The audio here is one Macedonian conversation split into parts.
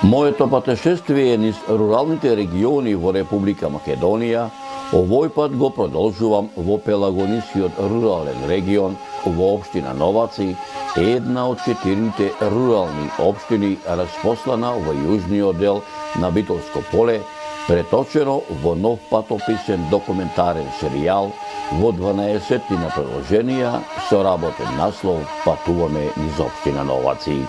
Моето патешествие низ руралните региони во Република Македонија овој пат го продолжувам во Пелагонискиот рурален регион во општина Новаци, една од 4 рурални општини распослана во јужниот дел на Битолско поле, преточено во нов патописен документарен серијал во 12 на приложенија со работен наслов "Патуваме низ општина Новаци".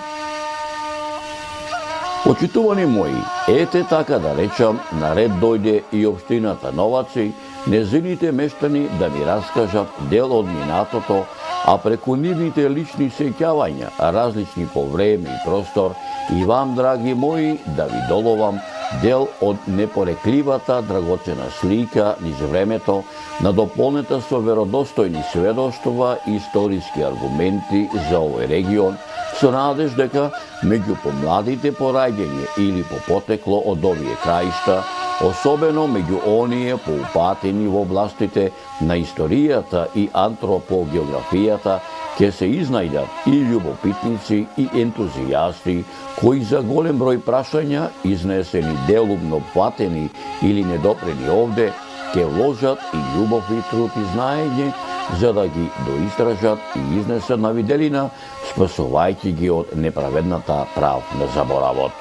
Почитувани мои, ете така да речам, наред дојде и општината Новаци, незините мештани да ми раскажат дел од минатото, а преку нивните лични сеќавања, различни по време и простор, и вам, драги мои, да ви доловам дел од непорекливата драгоцена слика низ времето, надополнета со веродостојни сведоштва и историски аргументи за овој регион, со надеж дека меѓу помладите по раѓање или по потекло од овие краишта, особено меѓу оние поупатени во областите на историјата и антропогеографијата, ќе се изнајдат и љубопитници и ентузијасти кои за голем број прашања, изнесени делумно платени или недопрени овде, ќе вложат и љубов и труд и знаење за да ги доистражат и изнесат на виделина, спасувајќи ги од неправедната прав на заборавот.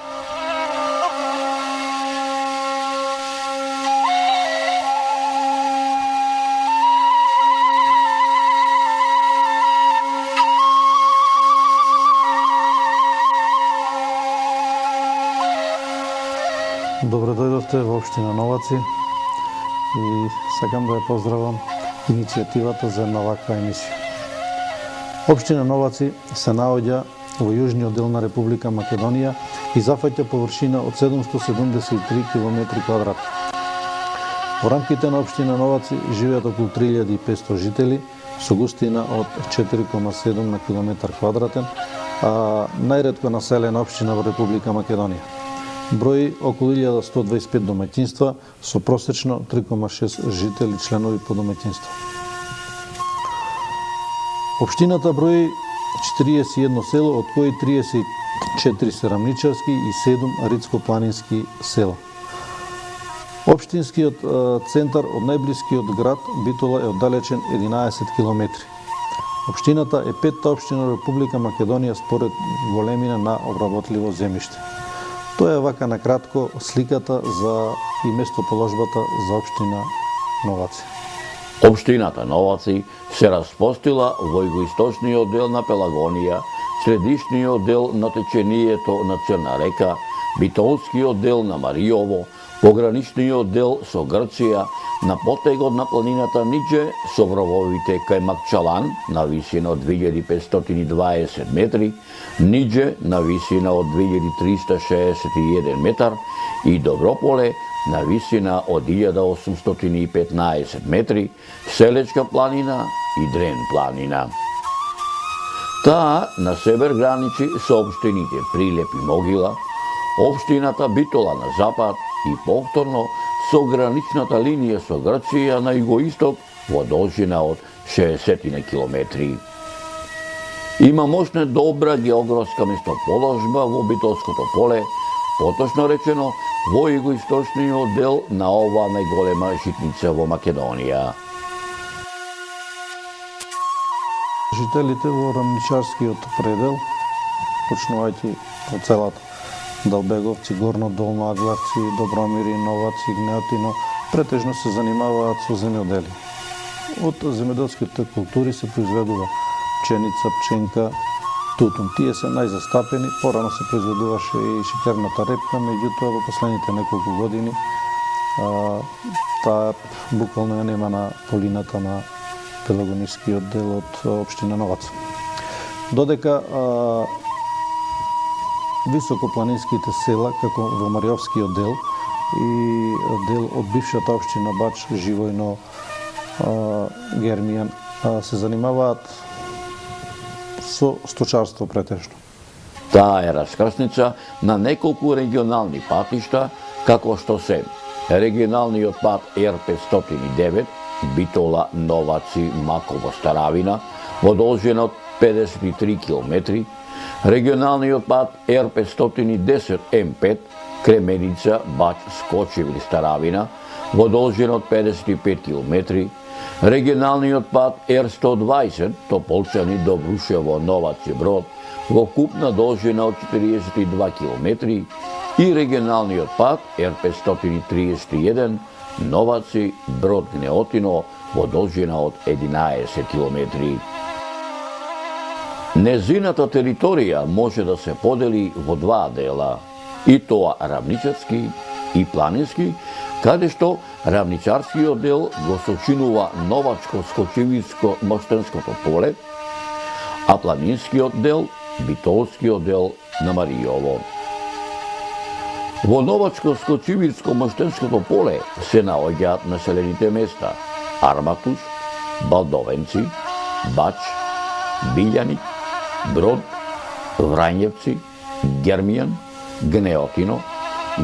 Добре дојдовте во општина Новаци и сакам да ја поздравам иницијативата за една ваква емисија. Општина Новаци се наоѓа во јужниот дел на Република Македонија и зафаќа површина од 773 км². Во рамките на општина Новаци живеат околу 3500 жители со густина од 4,7 на км², а најретко населена општина во Република Македонија. Брои околу 1125 домаќинства со просечно 3,6 жители членови по домаќинство. Општината брои 41 село, од кои 34 се рамничарски и 7 ридско-планински села. Општинскиот центар од најблискиот град Битола е оддалечен 11 км. Општината е петта општина во Република Македонија според големина на обработливо земјиште. Тоа е вака на кратко сликата за и местоположбата за општина Новаци. Општината Новаци се распостила во југоисточниот дел на Пелагонија, средишниот дел на течението на Црна река, битолскиот дел на Мариово, пограничниот дел со Грција, на потегот на планината Нидже со врововите кај Макчалан на висина од 2520 метри, Нидже на висина од 2361 метар и Доброполе на висина од 1815 метри, Селечка планина и Дрен планина. Таа на север граничи со општините Прилеп и Могила, општината Битола на запад и повторно со граничната линија со Грција на југоисток во должина од 60 километри. Има мощна добра географска местоположба во Битолското поле, поточно речено во југоисточниот дел на оваа најголема житница во Македонија. Жителите во рамничарскиот предел, почнувајќи од целата Далбеговци, Горно Долно, Агларци, Добромири, Новаци, Гнеотино, претежно се занимаваат со земјоделие. Од земјоделските култури се произведува пченица, пченка, тутун. Тие се најзастапени, порано се произведуваше и шеќерната репка, меѓутоа во последните неколку години таа буквално ја нема на полината на Пелагонискиот дел од општина Новац. Додека високопланинските села, како во Мариовскиот дел и дел од бившата општина Бач, Живојно, Гермијан, се занимаваат со сточарство претежно. Таа е раскрсница на неколку регионални патишта, како што се регионалниот пат Р509, Битола, Новаци, Маково, Старавина, во должина од 53 км, Регионалниот пат Р510 М5 Кременица, Бач, Скочевир, Старавина во должина од 55 км, регионалниот пат Р120 Тополчани, Добрушево, Новаци, Брод во вкупна должина од 42 км и регионалниот пат Р531 Новаци, Брод, Гнеотино во должина од 11 км. Незината територија може да се подели во два дела, и тоа равничарски и планински, каде што равничарскиот дел го сочинува Новачко-Скочевирско-Моштенското поле, а планинскиот дел Битолскиот дел на Маријово. Во Новачко-Скочевирско-Моштенското поле се наоѓаат населените места Арматуш, Балдовенци, Бач, Билјани, Брод, Врањевци, Гермијан, Гнеотино,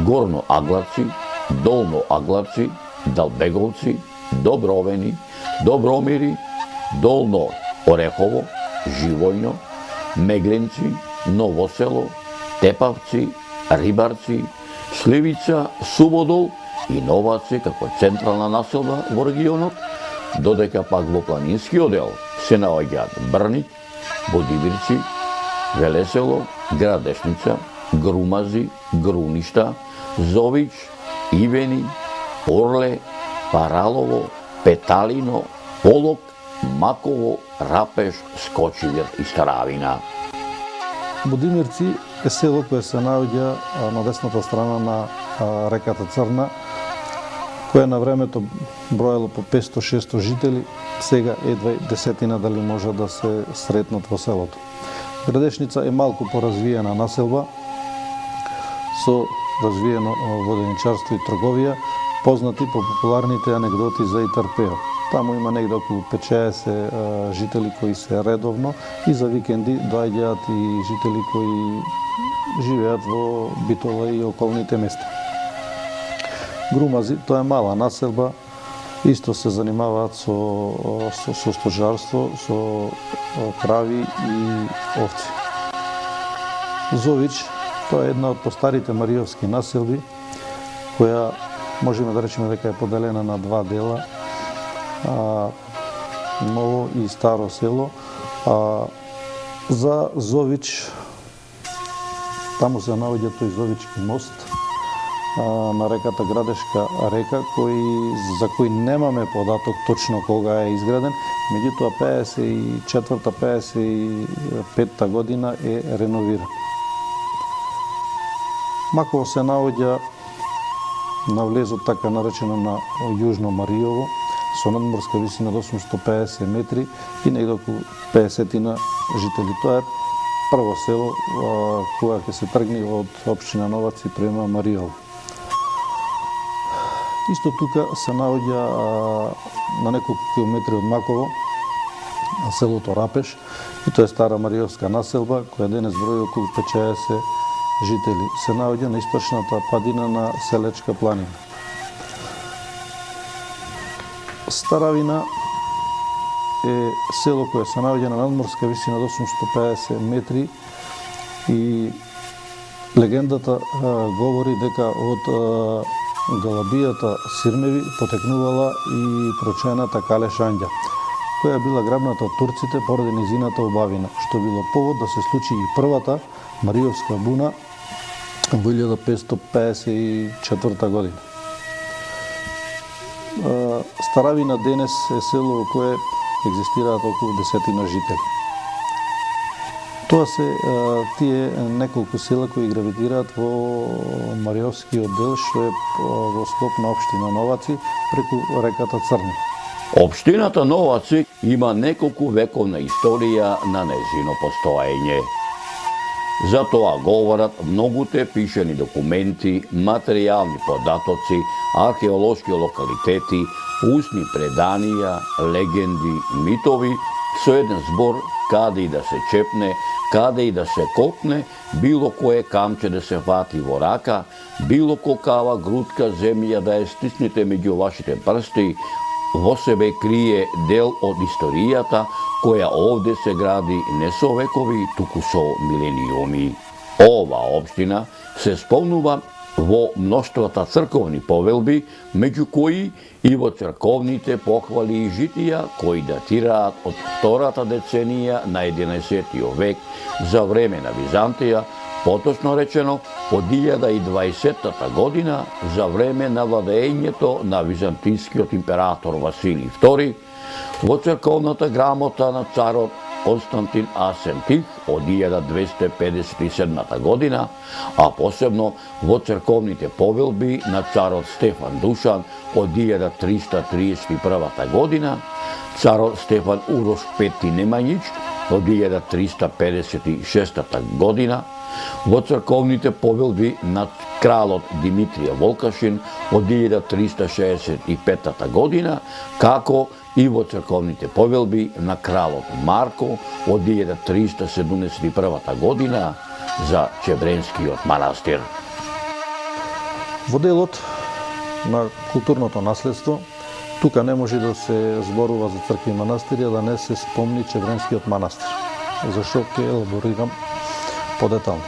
Горно Агларци, Долно Агларци, Далбеговци, Добровени, Добромири, Долно Орехово, Живојно, Мегленци, Новосело, Тепавци, Рибарци, Сливица, Субодол и Новаци како централна населба во регионот, додека пак во планинскиот дел се наоѓаат Брник, Бодибирци, Велесело, Градешница, Грумази, Груништа, Зович, Ивени, Орле, Паралово, Петалино, Полок, Маково, Рапеш, Скочивир и Старавина. Бодимирци е село кое се наоѓа на десната страна на реката Црна, кое на времето броело по 500-600 жители, сега едва десетина дали може да се сретнат во селото. Градешница е малку поразвиена населба, со развиено воденичарство и трговија, познати по популарните анегдоти за Итарпео. Таму има негде околу 50 жители кои се редовно и за викенди доаѓаат и жители кои живеат во Битола и околните места. Грумази, тоа е мала населба, исто се занимаваат со стожарство, со крави и овци. Зович, тоа е една од постарите мариовски населби, која можеме да речеме дека е поделена на два дела, ново и старо село. За Зович, таму се наоѓа тој Зовички мост на реката Градешка река, за кој немаме податок точно кога е изграден, меѓутоа 54-55 година е реновиран. Маково се наоѓа на влезот така наречено на Јужно Маријово, со надморска висина до 850 метри и негде околу 50 жители. Тоа е прво село кога ќе се тргне од општина Новаци према Маријово. Исто тука се наоѓа на неколку километри од Маково селото Рапеш, и тоа е стара мариовска населба која денес брои околу 50 жители. Се наоѓа на источната падина на Селечка планина. Старавина е село кое се наоѓа на надморска висина до 850 метри и легендата говори дека од Галабијата Сирмеви потекнувала и прочената Кале Шанѓа, која била грабната од турците поради низината убавина, што било повод да се случи и првата Мариовска буна во 1554 година. Старавина денес е село во кое екзистираат околу 10 жители. Тоа се тие неколку села кои гравитираат во Мариовскиот дел, што е во склоп на општина Новаци преку реката Црна. Општината Новаци има неколку вековна историја на незино постоење. За тоа говорат многуте пишани документи, материјални податоци, археолошки локалитети, устни преданија, легенди, митови, со еден збор каде и да се чепне, каде и да се копне, било кое камче да се фати во рака, било какава грудка земја да ја стиснете меѓу вашите прсти, во себе крие дел од историјата која овде се гради не со векови, туку со милениуми. Ова општина се спомнува во мноштвата црковни повелби, меѓу кои и во црковните похвали и житија кои датираат од втората деценија на 11 век за време на Византија, поточно речено од 1020 година за време на владеењето на византискиот император Василий II, во црковната грамота на царот Константин Асентих од 1257 година, а посебно во црковните повелби на царот Стефан Душан од 1331 година, царот Стефан Урош V Немањич од 1356 година, во црковните повелби на кралот Димитрија Волкашин од 1365 година, како и во црковните повелби на кралот Марко од 1371 година за Чебренскиот манастир. Во делот на културното наследство, тука не може да се зборува за цркви и манастири, да не се спомни Чебренскиот манастир. Зашто ќе елаборирам подетално.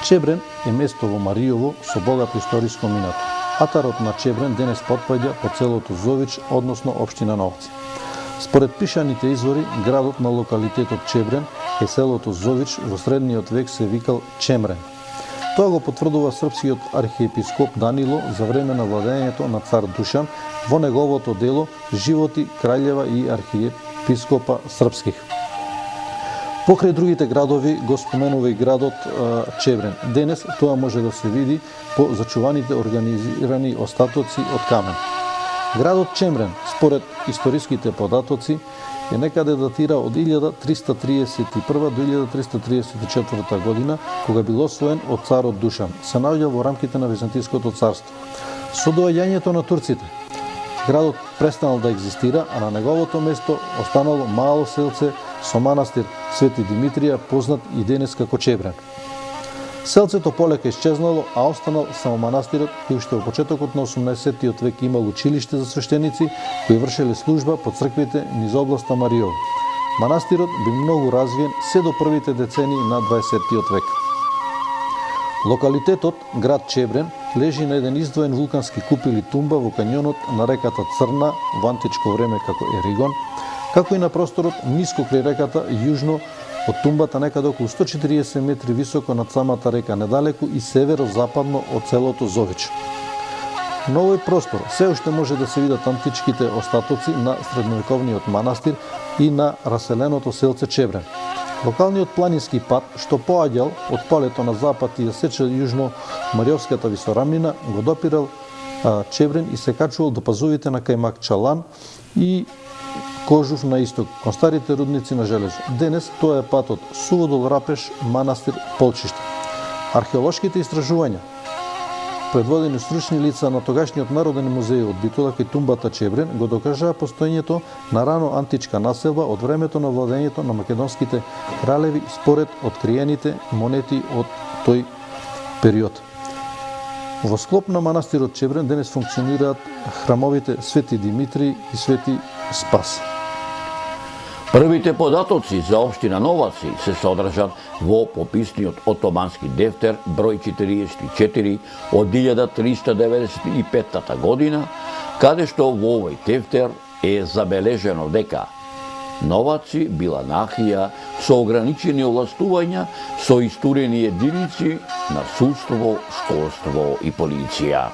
Чебрен е место во Маријово со богато историско минато. Атарот на Чебрен денес потпаѓа по целото Зович, односно општина Новци. Според пишаните извори, градот на локалитетот Чебрен е селото Зович, во средниот век се викал Чемрен. Тоа го потврдува српскиот архиепископ Данило за време на владењето на цар Душан во неговото дело Животи краљева и архиепископа српских. Покрај другите градови го споменува и градот Чебрен. Денес тоа може да се види по зачуваните организирани остатоци од камен. Градот Чемрен, според историските податоци, е некаде датира од 1331 до 1334 година, кога бил освоен од царот Душан. Се наоѓа во рамките на Византиското царство. Со доаѓањето на турците, градот престанал да екзистира, а на неговото место останало мало селце со манастир Свети Димитрија, познат и денес како Чебрен. Селцето полека исчезнало, а останал само манастирот, кој уште во почетокот на 18 век имал училиште за свештеници кои вршеле служба по црквите низ областа Маријово. Манастирот бил многу развиен се до првите децении на 20 век. Локалитетот, град Чебрен, лежи на еден издвоен вулкански куп или тумба во кањонот на реката Црна, во античко време како Еригон, како и на просторот ниско крај реката, јужно од тумбата некаде околу 140 метри високо над самата река, недалеку и северо-западно од селото Зович. На овој простор се уште може да се видат античките остатоци на средновековниот манастир и на раселеното селце Чебрен. Локалниот планински пат, што поаѓал од полето на запад и ја сече јужно Мариовската висорамнина, го допирал Чебрен и се качувал до пазувите на Кајмак Чалан и Кожув на исток, кон старите рудници на железо. Денес тоа е патот Суводол Рапеш, манастир Полчиште. Археолошките истражувања, предводени стручни лица на тогашниот Народен музеј од Битола кај тумбата Чебрен, го докажаа постоењето на рано античка населба од времето на владењето на македонските кралеви според откриените монети од тој период. Во склоп на манастирот Чебрен денес функционираат храмовите Свети Димитрий и Свети Спас. Првите податоци за општина Новаци се содржат во пописниот отомански дефтер број 44 од 1395 година, каде што во овој дефтер е забележено дека Новаци била нахија со ограничени овластувања со истурени единици на судство, школство и полиција.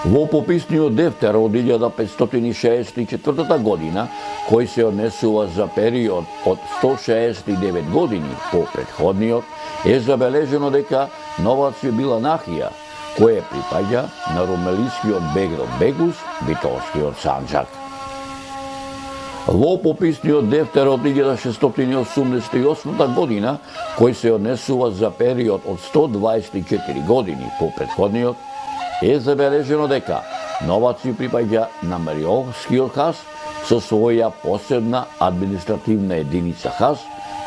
Во пописниот дефтер од 1564 година, кој се однесува за период од 169 години по претходниот, е забележено дека Новаци била нахија, која припаѓа на румелискиот бегрод Бегус, битолскиот Санџак. Во пописниот дефтер од 1688 година, кој се однесува за период од 124 години по претходниот, е забележено дека Новаци припаѓа на Мариовскиот хас со своја посебна административна единица хас,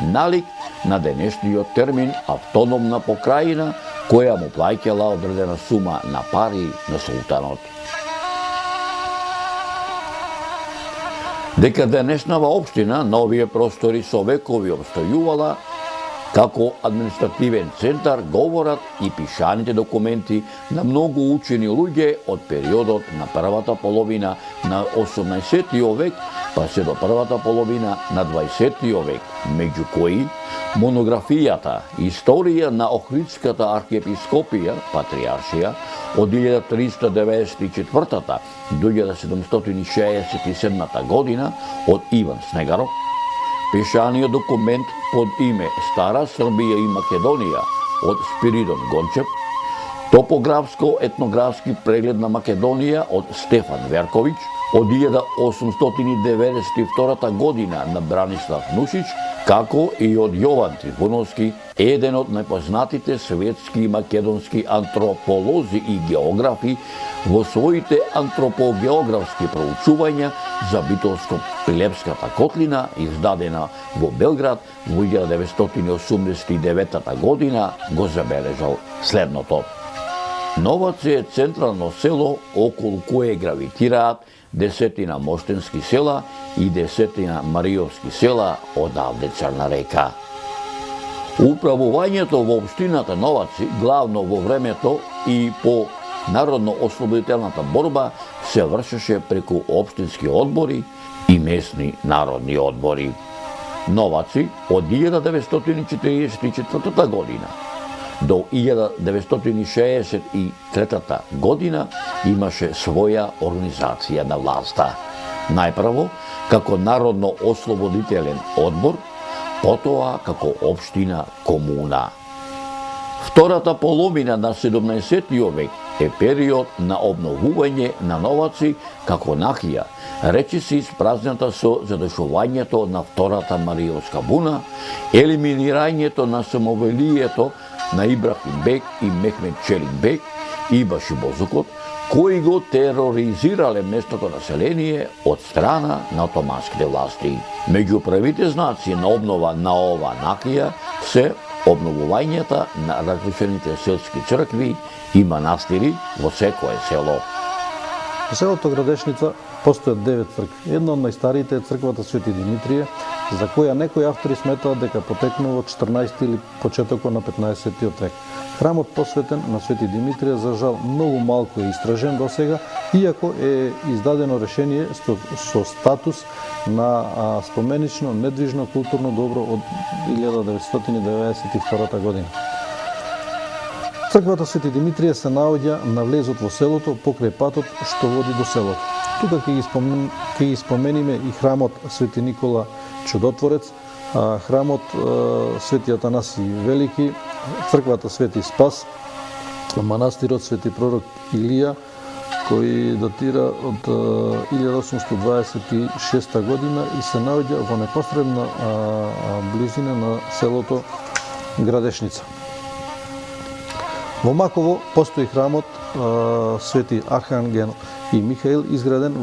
налик на денешниот термин автономна покрајина, која му плаќала одредена сума на пари на султанот. Дека денешнава општина на овие простори со векови обстојувала како административен центар говорат и пишаните документи на многу учени луѓе од периодот на првата половина на 18 век па се до првата половина на 20 век, меѓу кои монографијата Историја на Охридската архиепископија, патриаршија, од 1394 до 1767 година од Иван Снегаров, пишаниот документ под име Стара Србија и Македонија од Спиридон Гончев, топографско-етнографски преглед на Македонија од Стефан Верковиќ, од 1892 година на Бранислав Нушич, како и од Јован Трифуновски, еден од најпознатите светски и македонски антрополози и географи во своите антропогеографски проучувања за Битолско-Пилепската котлина, издадена во Белград во 1989 година, го забележал следното. Новац е централно село околу кое гравитираат десетина моштенски села и десетина мариовски села одавде Црна река. Управувањето во општината Новаци, главно во времето и по народно-ослободителната борба, се вршеше преку општински одбори и местни народни одбори. Новаци од 1944 година до 1963 година имаше своја организација на власта. Најпрво како Народно-ослободителен одбор, потоа како општина комуна. Втората половина на 17 век е период на обновување на Новаци како нахија, речиси испразната со задушувањето на Втората Мариовска буна, елиминирањето на самовелието на Ибрахим бек и Мехмед Челик бек и Башибозукот, кои го тероризирале местното население од страна на отоманските власти. Меѓу првите знаци на обнова на ова нахија се обновувањата на разрушените селски цркви и манастири во секое село. Во селото Градешница постојат 9 цркви. Една од најстариите е црквата Свети Димитрije, за која некои автори сметаат дека потекнува од 14 или почетокот на 15 век. Храмот посветен на Свети Димитрije за жал многу малку е истражен досега, иако е издадено решение со статус на споменично недвижно културно добро од 1992 година. Црквата Свети Димитрije се наоѓа на влезот во селото покрај патот што води до селото. Тука ќе ги спомениме и храмот Свети Никола Чудотворец, храмот Свети Атанасий Велики, црквата Свети Спас, манастирот Свети Пророк Илија, кој датира од 1826 година и се наоѓа во непосредна близина на селото Градешница. Во Маково постои храмот Свети Архангел и Михаил, изграден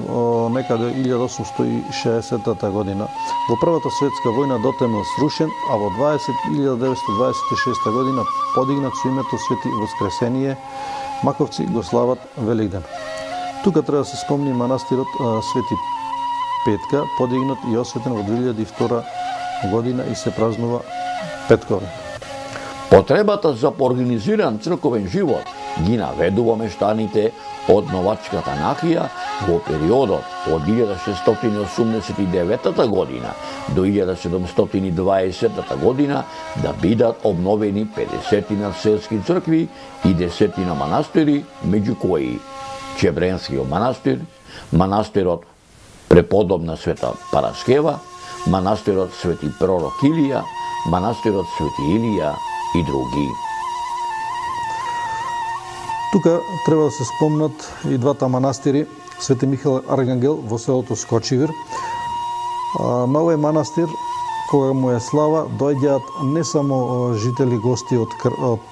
некаде 1860 година. Во Првата светска војна дотемно срушен, а во 1926 година подигнат со името Свети Воскресение. Маковци го слават Великден. Тука треба да се спомни манастирот Свети Петка, подигнат и осветен во 2002 година и се празнува петковен. Потребата за организиран црковен живот ги наведува мештаните од Новачката нахија во периодот од 1689 година до 1720 година да бидат обновени 50 селски цркви и 10 манастири, меѓу кои Чебренскиот манастир, манастирот Преподобна Света Параскева, манастирот Свети Пророк Илија, манастирот Свети Илија и други. Тука треба да се спомнат и двата манастири Свети Михаил Архангел во селото Скочивир. На овој манастир, кога му е слава, доаѓаат не само жители гости од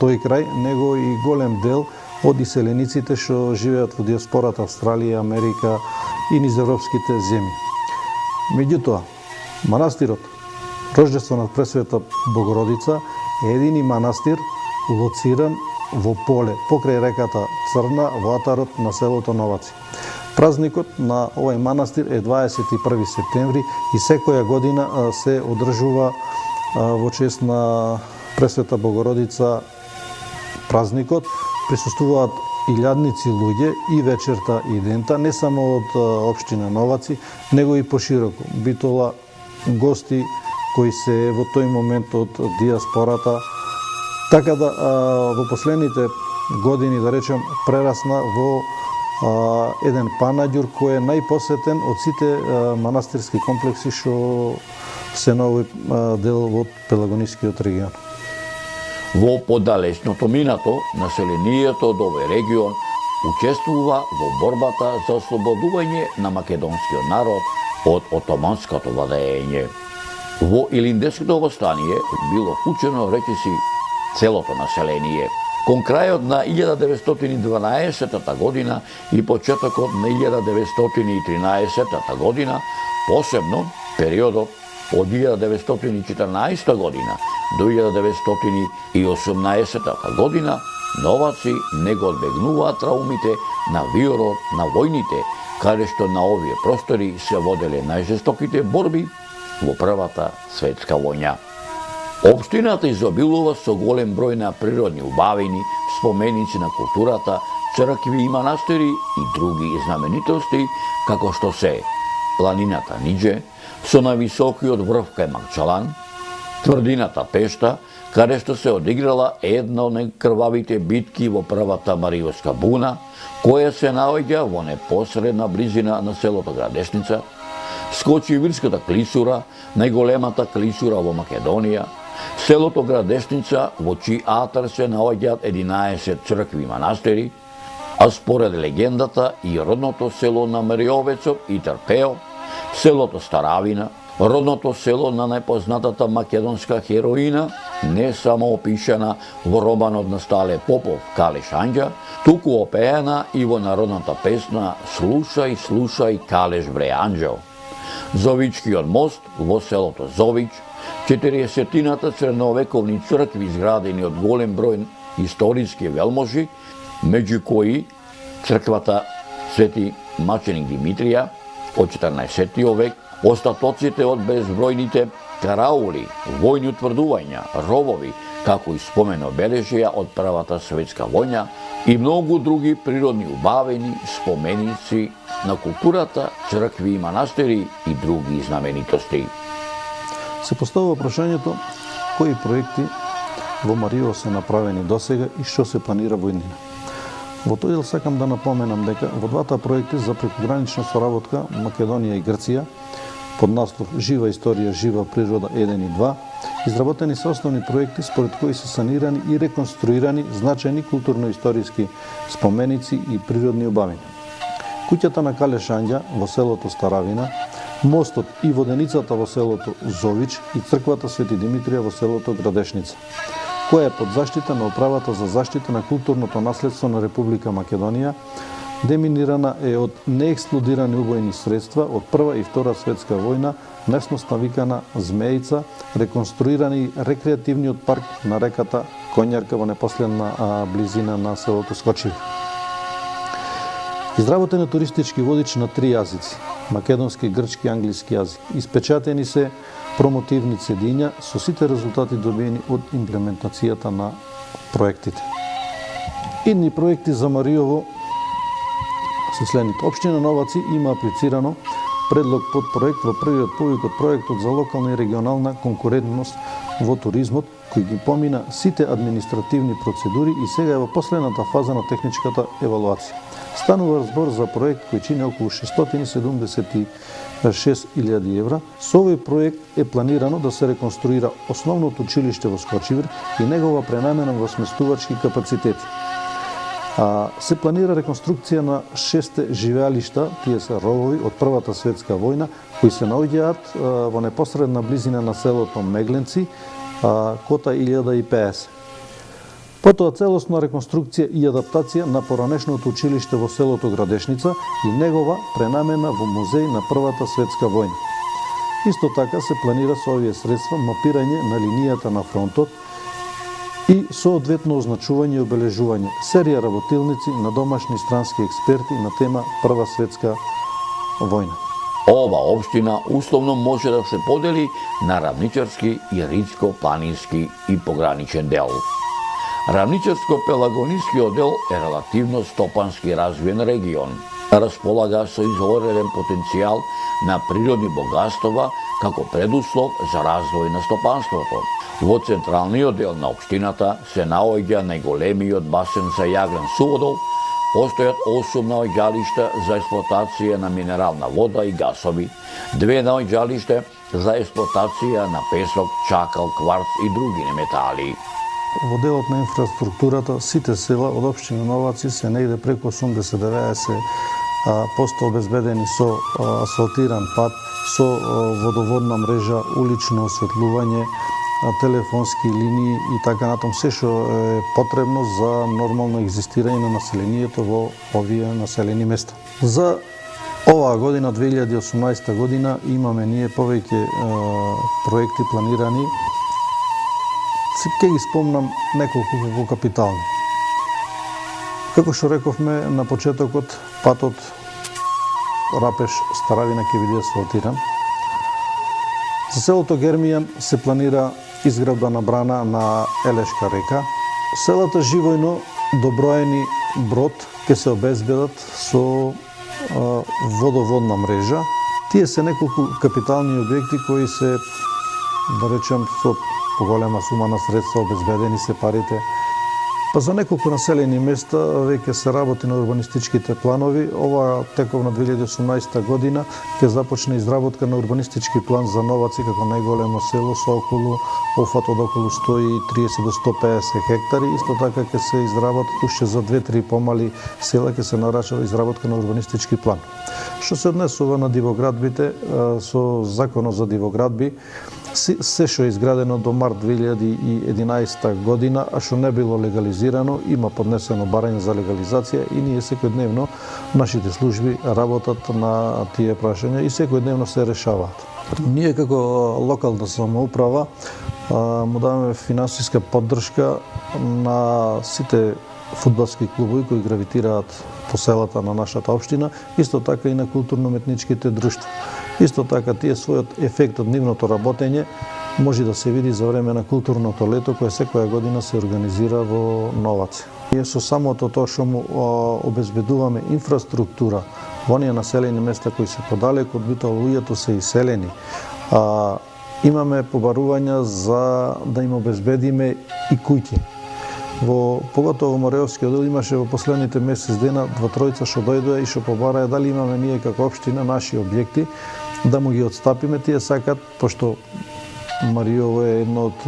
тој крај, него и голем дел од иселениците што живеат во диаспората Австралија, Америка и низ европските земји. Меѓутоа, манастирот Рождество на Пресвета Богородица е едини манастир лоциран во поле, покрај реката Црна, во атарот на селото Новаци. Празникот на овој манастир е 21 септември и секоја година се одржува во чест на Пресвета Богородица празникот. Присуствуваат илјадници луѓе и вечерта и дента, не само од општина Новаци, него и пошироко. Битола гости кои се во тој момент од диаспората. Така да во последните години, да речем, прерасна во еден панаѓур кој е најпосетен од сите манастирски комплекси што се на овој дел од Пелагонискиот регион. Во подалечното минато, населението од овој регион учествува во борбата за ослободување на македонскиот народ од отоманското владење. Во Илинденското востание било вклучено речиси целото население. Кон крајот на 1912 година и почетокот на 1913 година, посебно периодот од 1914 година до 1918 година, новаци не го одбегнуваат траумите на виорот на војните, каде што на овие простори се воделе најжестоките борби во Првата светска војна. Општината изобилува со голем број на природни убавини, споменици на културата, цркви и манастири и други знаменитости, како што се планината Нидже, со највисокиот врв кај Макчалан, тврдината Пешта, каде што се одиграла една од најкрвавите битки во Првата Мариовска буна, која се наоѓа во непосредна близина на селото Градешница, Скочивирската клисура, најголемата клисура во Македонија, селото Градешница, во чиј атар се наоѓаат 11 цркви и манастири, а според легендата и родното село на Мариовецов и Трпео, селото Старавина, родното село на најпознатата македонска хероина, не само опишана во романот на Стале Попов Калеш Анџа, туку опеана и во народната песна Слушај, слушај, Калеш бре Анџо. Зовичкиот мост во селото Зович, 40-тината средновековни цркви изградени од голем број историски велможи, меѓу кои црквата Свети Маченик Димитрија од 14 век, остатоците од безбројните караули, војни утврдувања, ровови, како и спомен обележја од Првата светска војна и многу други природни убавени, споменици на културата, цркви и манастири и други знаменитости. Се поставува прашањето кои проекти во Мариово се направени досега и што се планира во иднина. Во тој дел сакам да напоменам дека во двата проекти за прекогранична соработка Македонија и Грција под наслов Жива историја, жива природа 1 и 2, изработени се основни проекти според кои се санирани и реконструирани значајни културно-историски споменици и природни убавини. Куќата на Калеш Анџа во селото Старавина, мостот и воденицата во селото Зович и црквата Свети Димитрија во селото Градешница, која е под заштита на Управата за заштита на културното наследство на Република Македонија, деминирана е од неексплодирани убојни средства од Прва и Втора светска војна, местност навикана Змејица, реконструирани рекреативниот парк на реката Конјарка во непосредна близина на селото Скочивир. Изработен е туристички водич на 3 јазици – македонски, грчки, англиски јазик. Испечатени се промотивни цедиња со сите резултати добиени од имплементацијата на проектите. Идни проекти за Мариово се следните. Општина Новаци има аплицирано предлог под проект во првиот повик од проектот за локална и регионална конкурентност во туризмот, кој ги помина сите административни процедури и сега е во последната фаза на техничката евалуација. Станува збор за проект кој чини околу 676.000 евра. Со овој проект е планирано да се реконструира основното училиште во Скочивир и негова пренамена во сместувачки капацитети. Се планира реконструкција на 6 живеалишта, тие се ровови од Првата светска војна, кои се наоѓаат во непосредна близина на селото Мегленци, кота 1050. Потоа целосна реконструкција и адаптација на поранешното училиште во селото Градешница и негова пренамена во музеј на Првата светска војна. Исто така се планира со овие средства мапирање на линијата на фронтот и соодветно означување и обележување серија работилници на домашни странски експерти на тема Прва светска војна. Ова општина условно може да се подели на равничарски и ридско-планински и пограничен дел. Равничарско-пелагонискиот дел е релативно стопански развиен регион. Располага со изолиран потенцијал на природни богатства како предуслов за развој на стопанството. Во централниот дел на општината се наоѓа најголемиот басен за јаглен суводол, постојат 8 наоѓалишта за експлоатација на минерална вода и гасови, 2 наоѓалишта за експлоатација на песок, чакал, кварц и други метали. Во делот на инфраструктурата, сите села од општина Новаци се негде преку 80-90% обезбедени со асфалтиран пат, со водоводна мрежа, улично осветлување, телефонски линии и така натам, се што е потребно за нормално екзистирање на населението во овие населени места. За оваа година, 2018 година, имаме ние повеќе проекти планирани. Ке ги спомнам неколку како капитални. Како што рековме на почетокот, патот Рапеш-Старавина ќе биде асфалтиран. За селото Гермијан се планира изградба на брана на Елешка река. Селата Живојно, Доброени, Брод ќе се обезбедат со водоводна мрежа. Тие се неколку капитални објекти кои се, да речем, со поголема сума на средства обезбедени се парите. Па за неколку населени места веќе се работи на урбанистичките планови. Ова теков на 2018 година ќе започне изработка на урбанистички план за Новаци како најголемо село со околу офат од околу 130 до 150 хектари. Исто така ќе се изработат уште за 2-3 помали села ќе се нарача изработка на урбанистички план. Што се однесува на дивоградбите, со законот за дивоградби, се што е изградено до март 2011 година, а што не било легализирано, има поднесено барање за легализација и ние секојдневно нашите служби работат на тие прашања и секојдневно се решаваат. Ние како локална самоуправа му даваме финансиска поддршка на сите фудбалски клубови кои гравитираат по селата на нашата општина, исто така и на културно-уметничките друштва. Исто така тие својот ефект од нивното работење може да се види за време на културното лето кое секоја година се организира во Новаци. Ние со самото тоа што му обезбедуваме инфраструктура во оние населени места кои се подалеку од битово луѓето се иселени, имаме побарувања за да им обезбедиме и куќи. Поготово во Мореовскиот дел имаше во последните месец дена 2-3 што дојдоа и што побараа дали имаме ние како општина наши објекти да му ги отстапиме. Тие сакат, пошто Мариово е едно од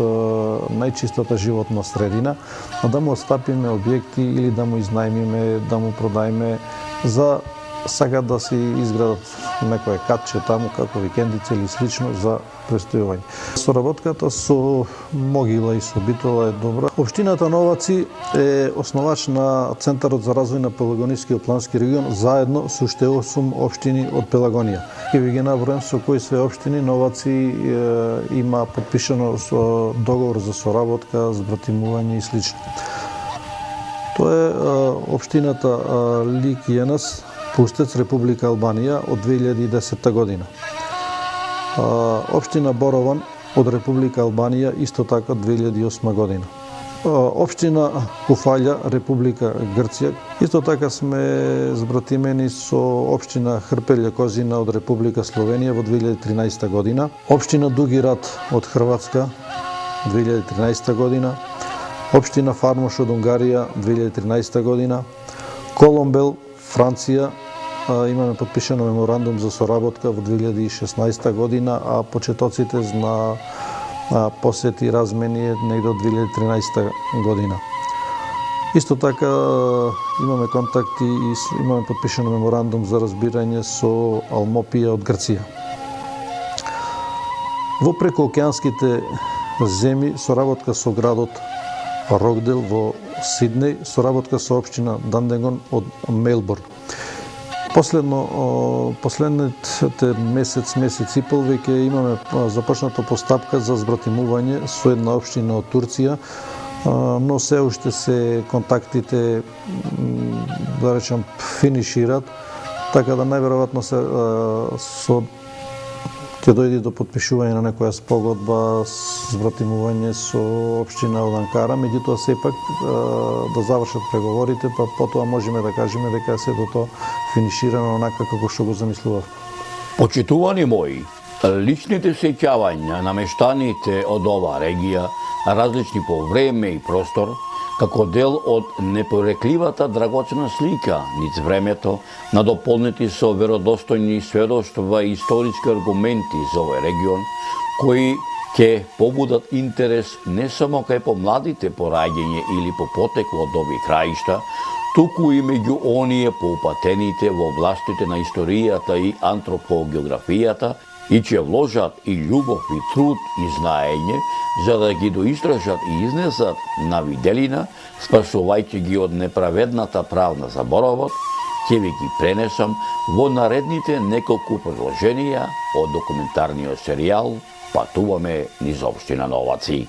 најчистата животна средина, да му отстапиме објекти или да му изнајмиме, да му продајме, за сакат да си изградат некое катче таму како викендица или слично за престојување. Соработката со Могила и со Битола е добра. Општината Новаци е основач на Центарот за развој на Пелагонискиот плански регион заедно со уште 8 општини од Пелагонија. Ќе ви ги набројам со кои све општини Новаци има потпишано со договор за соработка, збратимување и слично. Тоа е општината Лик Јенас, Пустец, Република Албанија од 2010 година. Општина Борован од Република Албанија исто така од 2008 година. Општина Куфалја, Република Грција, исто така сме збратимени со општина Хрпелја Козина од Република Словенија во 2013 година. Општина Дугират од Хрватска 2013 година. Општина Фармош од Унгарија 2013 година. Коломбел, Франција, имаме подпишано меморандум за соработка во 2016 година, а почетоците на посети и размени негде од 2013 година. Исто така имаме контакти и имаме подпишано меморандум за разбирање со Алмопија од Грција. Во прекоокеанските земји соработка со градот Рокдел во Сиднеј, соработка со општина Данденгон од Мелбурн. Последните месец и пол веќе имаме започната постапка за збратимување со една општина од Турција, но се уште се контактите, да речем, финишират, така да најверојатно ќе дојде до потпишување на некоја спогодба, звратимување со општина од Анкара, меѓутоа сепак да завршат преговорите, па потоа можеме да кажеме дека сето тоа финиширано онаква како што го замислував. Почитувани мои, личните сеќавања на мештаните од оваа регија, различни по време и простор, како дел од непорекливата драгоцена слика низ времето, надополнети со веродостојни сведоштва и историски аргументи за овој регион, кои ќе побудат интерес не само кај помладите по раѓање или по потекло од овие краишта, туку и меѓу оние поупатените во областите на историјата и антропогеографијата, и ќе вложат и љубов и труд и знаење за да ги доистражат и изнесат на виделина, спасувајќи ги од неправедната правна заборавот, ќе ви ги пренесам во наредните неколку предложенија од документарниот серијал Патуваме низ општина Новаци.